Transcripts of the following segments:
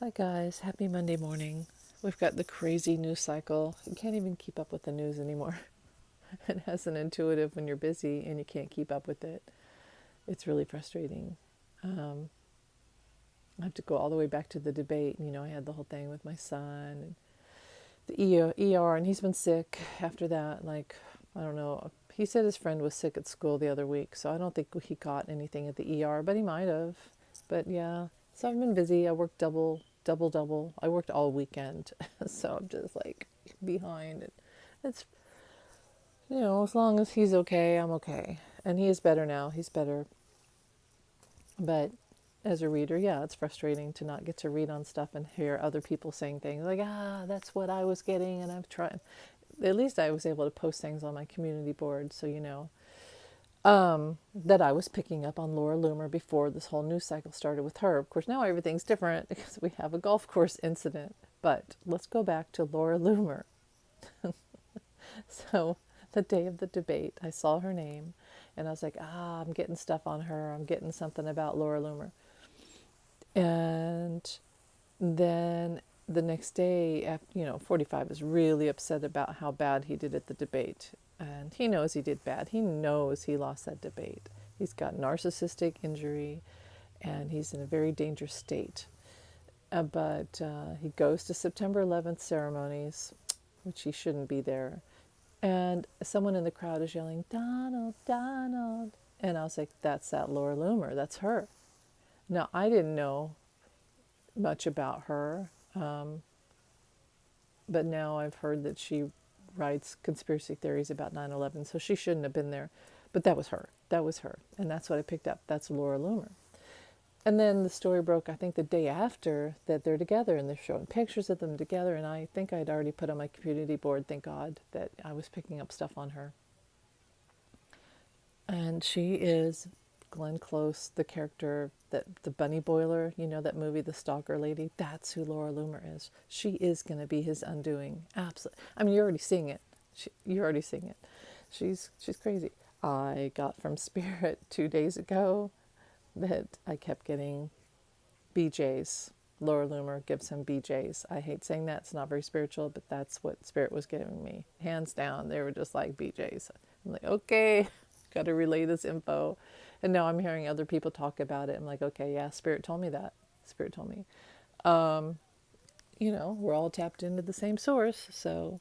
Hi guys, happy Monday morning. We've got the crazy news cycle. You can't even keep up with the news anymore. It has an intuitive when you're busy and you can't keep up with it. It's really frustrating. Um, I have to go all the way back to the debate. I had the whole thing with my son and the ER, and he's been sick after that. Like, I don't know. He said his friend was sick at school the other week, so I don't think he caught anything at the ER, but he might have. But yeah, so I've been busy. I worked double. I worked all weekend, so I'm just like behind. And it's, as long as he's okay, I'm okay. And he is better now. He's better. But as a reader, yeah, it's frustrating to not get to read on stuff and hear other people saying things like, that's what I was getting, and I've tried. At least I was able to post things on my community board, so that I was picking up on Laura Loomer before this whole news cycle started with her. Of course, now everything's different because we have a golf course incident. But let's go back to Laura Loomer. So the day of the debate, I saw her name, and I was like, I'm getting stuff on her. I'm getting something about Laura Loomer. And then the next day, after, 45 is really upset about how bad he did at the debate. And he knows he did bad. He knows he lost that debate. He's got narcissistic injury and he's in a very dangerous state. But he goes to September 11th ceremonies, which he shouldn't be there. And someone in the crowd is yelling, Donald, Donald. And I was like, that's that Laura Loomer. That's her. Now, I didn't know much about her, but now I've heard that she writes conspiracy theories about 9/11, so she shouldn't have been there. But that was her. That was her. And that's what I picked up. That's Laura Loomer. And then the story broke, I think, the day after that they're together and they're showing pictures of them together. And I think I'd already put on my community board, thank God, that I was picking up stuff on her. And she is Glenn Close, the character, that the bunny boiler, that movie, The Stalker Lady. That's who Laura Loomer is. She is going to be his undoing. Absolutely. I mean, you're already seeing it. You're already seeing it. She's crazy. I got from Spirit 2 days ago that I kept getting BJ's. Laura Loomer gives him BJ's. I hate saying that. It's not very spiritual, but that's what Spirit was giving me. Hands down, they were just like BJ's. I'm like, okay, got to relay this info. And now I'm hearing other people talk about it. I'm like, okay, yeah, Spirit told me that. Spirit told me. We're all tapped into the same source. So,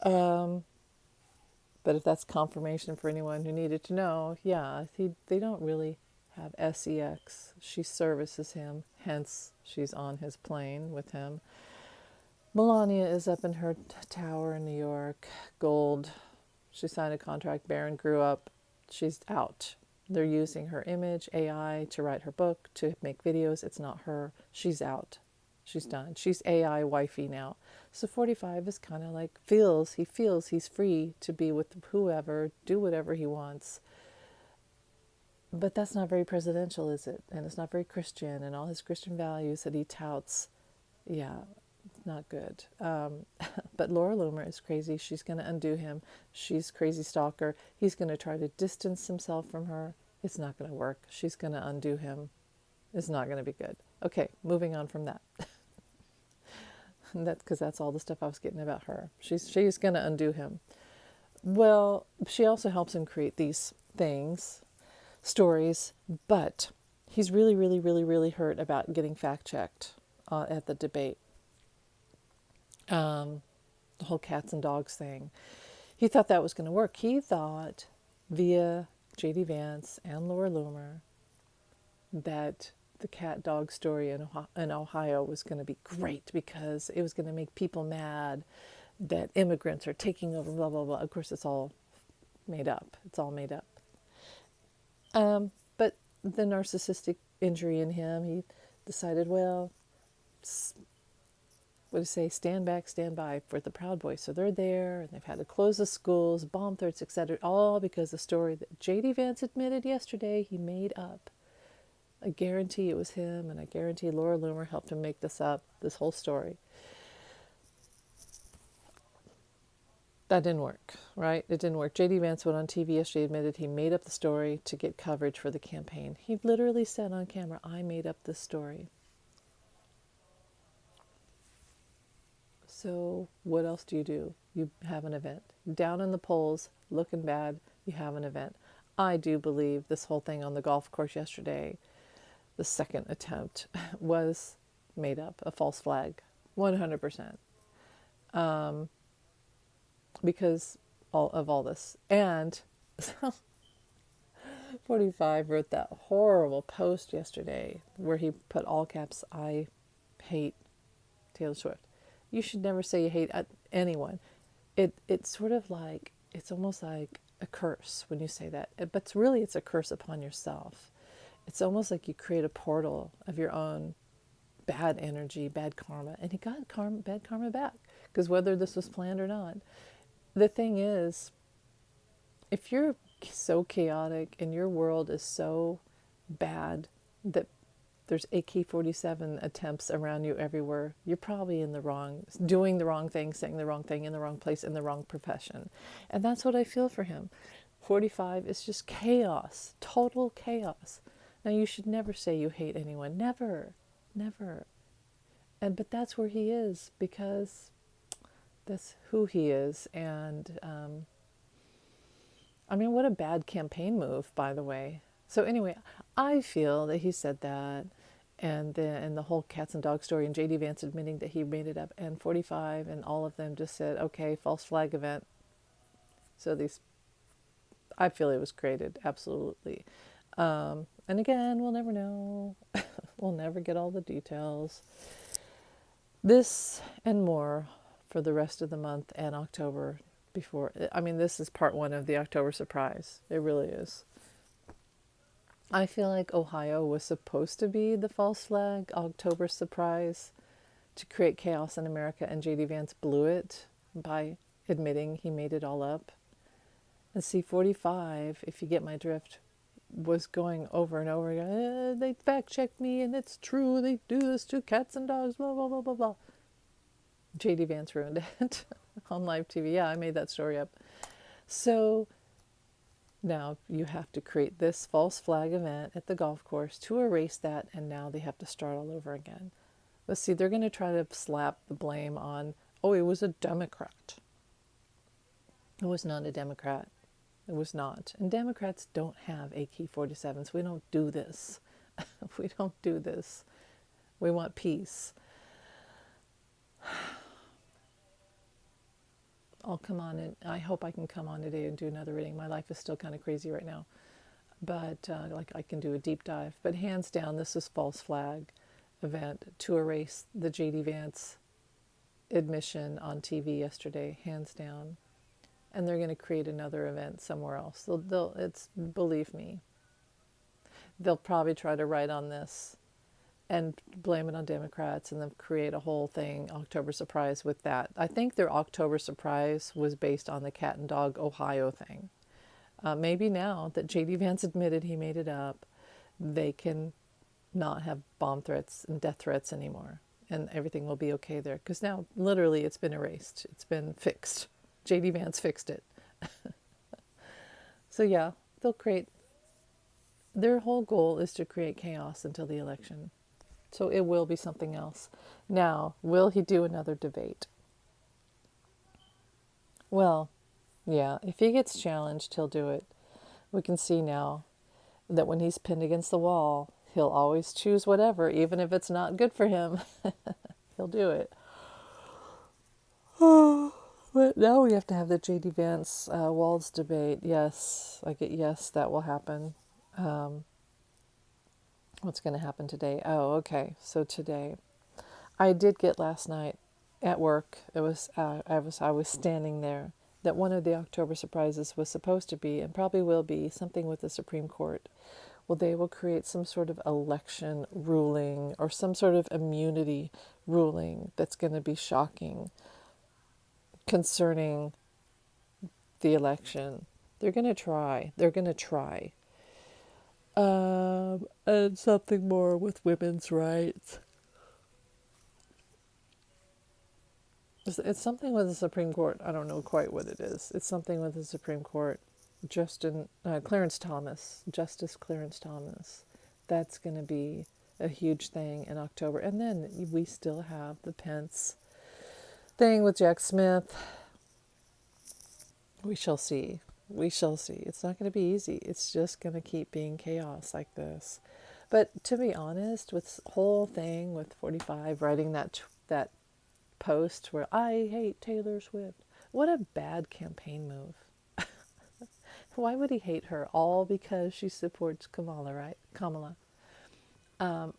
but if that's confirmation for anyone who needed to know, yeah, they don't really have sex. She services him, hence she's on his plane with him. Melania is up in her tower in New York, gold. She signed a contract. Barron grew up. She's out. They're using her image, AI, to write her book, to make videos. It's not her. She's out. She's done. She's AI wifey now. So 45 is kind of like he feels he's free to be with whoever, do whatever he wants. But that's not very presidential, is it? And it's not very Christian, and all his Christian values that he touts. Yeah, it's not good. But Laura Loomer is crazy. She's going to undo him. She's crazy stalker. He's going to try to distance himself from her. It's not going to work. She's going to undo him. It's not going to be good. Okay, moving on from that. That's all the stuff I was getting about her. She's going to undo him. Well, she also helps him create these stories, but he's really, really, really, really hurt about getting fact checked at the debate. The whole cats and dogs thing. He thought that was going to work. He thought via J.D. Vance and Laura Loomer that the cat dog story in Ohio was going to be great because it was going to make people mad that immigrants are taking over, blah, blah, blah. Of course, it's all made up. It's all made up. But the narcissistic injury in him, he decided, well, what do you say, stand back, stand by for the Proud Boys. So they're there, and they've had to close the schools, bomb threats, etc., all because the story that J.D. Vance admitted yesterday he made up. I guarantee it was him, and I guarantee Laura Loomer helped him make this up, this whole story. That didn't work, right? It didn't work. J.D. Vance went on TV yesterday, admitted he made up the story to get coverage for the campaign. He literally said on camera, I made up this story. So what else do? You have an event. Down in the polls, looking bad, you have an event. I do believe this whole thing on the golf course yesterday, the second attempt, was made up, a false flag, 100%. Because all this. And 45 wrote that horrible post yesterday where he put all caps, I hate Taylor Swift. You should never say you hate anyone. It's sort of like, it's almost like a curse when you say that. But really it's a curse upon yourself. It's almost like you create a portal of your own bad energy, bad karma. And he got bad karma back. Because whether this was planned or not, the thing is, if you're so chaotic and your world is so bad that there's AK-47 attempts around you everywhere, you're probably doing the wrong thing, saying the wrong thing, in the wrong place, in the wrong profession. And that's what I feel for him. 45 is just chaos, total chaos. Now, you should never say you hate anyone. Never, never. But that's where he is, because that's who he is. And I mean, what a bad campaign move, by the way. So anyway, I feel that he said that, and the whole cats and dogs story, and JD Vance admitting that he made it up, and 45 and all of them just said, okay, false flag event. So I feel it was created, absolutely. And again, we'll never know. We'll never get all the details. This and more for the rest of the month and October. This is part one of the October surprise. It really is. I feel like Ohio was supposed to be the false flag October surprise to create chaos in America, and JD Vance blew it by admitting he made it all up. And C45, if you get my drift, was going over and over again, they fact checked me and it's true, they do this to cats and dogs, blah, blah, blah, blah, blah. JD Vance ruined it on live TV. Yeah, I made that story up. So now you have to create this false flag event at the golf course to erase that, and now they have to start all over again. Let's see, they're going to try to slap the blame on, oh, it was a Democrat. It was not a Democrat. It was not. And Democrats don't have AK-47s. We don't do this. We don't do this. We want peace. I'll come on, and I hope I can come on today and do another reading. My life is still kind of crazy right now, but I can do a deep dive. But hands down, this is false flag event to erase the JD Vance admission on TV yesterday, hands down. And they're going to create another event somewhere else. Believe me, they'll probably try to write on this and blame it on Democrats, and then create a whole thing, October surprise, with that. I think their October surprise was based on the cat and dog Ohio thing. Maybe now that JD Vance admitted he made it up, they can not have bomb threats and death threats anymore, and everything will be okay there. Because now, literally, it's been erased. It's been fixed. JD Vance fixed it. So yeah, their whole goal is to create chaos until the election. So it will be something else. Now, will he do another debate? Well, yeah, if he gets challenged, he'll do it. We can see now that when he's pinned against the wall, he'll always choose whatever, even if it's not good for him. He'll do it. But now we have to have the JD Vance Walz debate. Yes, yes, that will happen. What's going to happen today? Oh, okay. So today, I did get last night at work. I was standing there. That one of the October surprises was supposed to be, and probably will be, something with the Supreme Court. Well, they will create some sort of election ruling or some sort of immunity ruling that's going to be shocking concerning the election. They're going to try. And something more with women's rights. It's something with the Supreme Court. I don't know quite what it is. It's something with the Supreme Court. Justice Clarence Thomas. That's going to be a huge thing in October. And then we still have the Pence thing with Jack Smith, we shall see. We shall see. It's not going to be easy. It's just going to keep being chaos like this. But to be honest, with this whole thing with 45 writing that post where I hate Taylor Swift, what a bad campaign move. Why would he hate her? All because she supports Kamala, right? Kamala.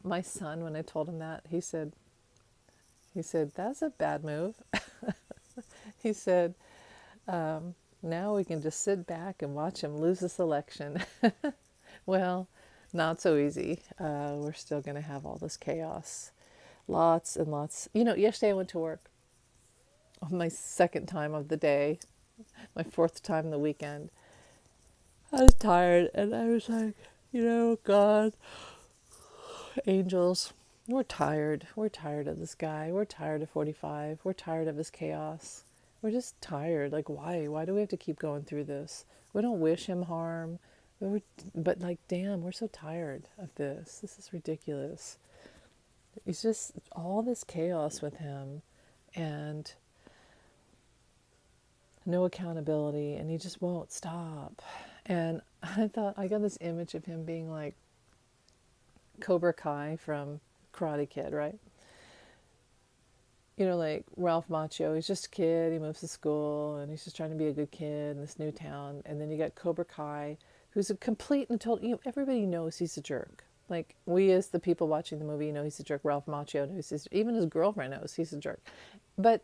My son, when I told him that, he said, that's a bad move. He said, now we can just sit back and watch him lose this election. Well, not so easy. We're still going to have all this chaos. Lots and lots. Yesterday I went to work on my second time of the day, my fourth time the weekend. I was tired and I was like, God, angels, we're tired. We're tired of this guy. We're tired of 45. We're tired of his chaos. We're just tired. Like, why? Why do we have to keep going through this? We don't wish him harm. But like, damn, we're so tired of this. This is ridiculous. It's just all this chaos with him and no accountability, and he just won't stop. And I got this image of him being like Cobra Kai from Karate Kid, right? Like Ralph Macchio, he's just a kid, he moves to school, and he's just trying to be a good kid in this new town. And then you got Cobra Kai, who's a complete and total, everybody knows he's a jerk. Like, we as the people watching the movie know he's a jerk. Ralph Macchio knows even his girlfriend knows he's a jerk. But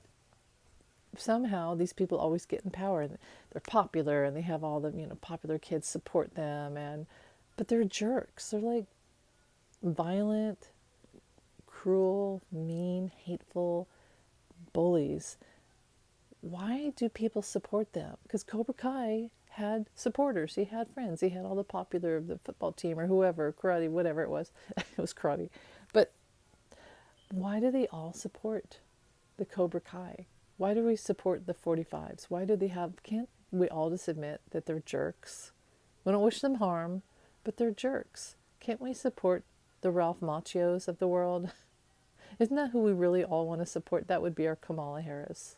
somehow these people always get in power, and they're popular, and they have all the, popular kids support them, but they're jerks. They're like violent, cruel, mean, hateful bullies. Why do people support them? Because Cobra Kai had supporters. He had friends. He had all the popular of the football team or whoever, karate, whatever it was. It was karate. But why do they all support the Cobra Kai? Why do we support the 45s? Why do they have, can't we all just admit that they're jerks? We don't wish them harm, but they're jerks. Can't we support the Ralph Macchios of the world? Isn't that who we really all want to support? That would be our Kamala Harris.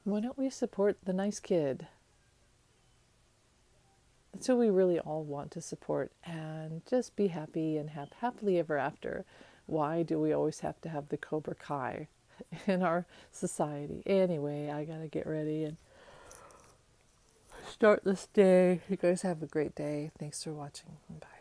Why don't we support the nice kid? That's who we really all want to support, and just be happy and have happily ever after. Why do we always have to have the Cobra Kai in our society? Anyway, I gotta get ready and start this day. You guys have a great day. Thanks for watching. Bye.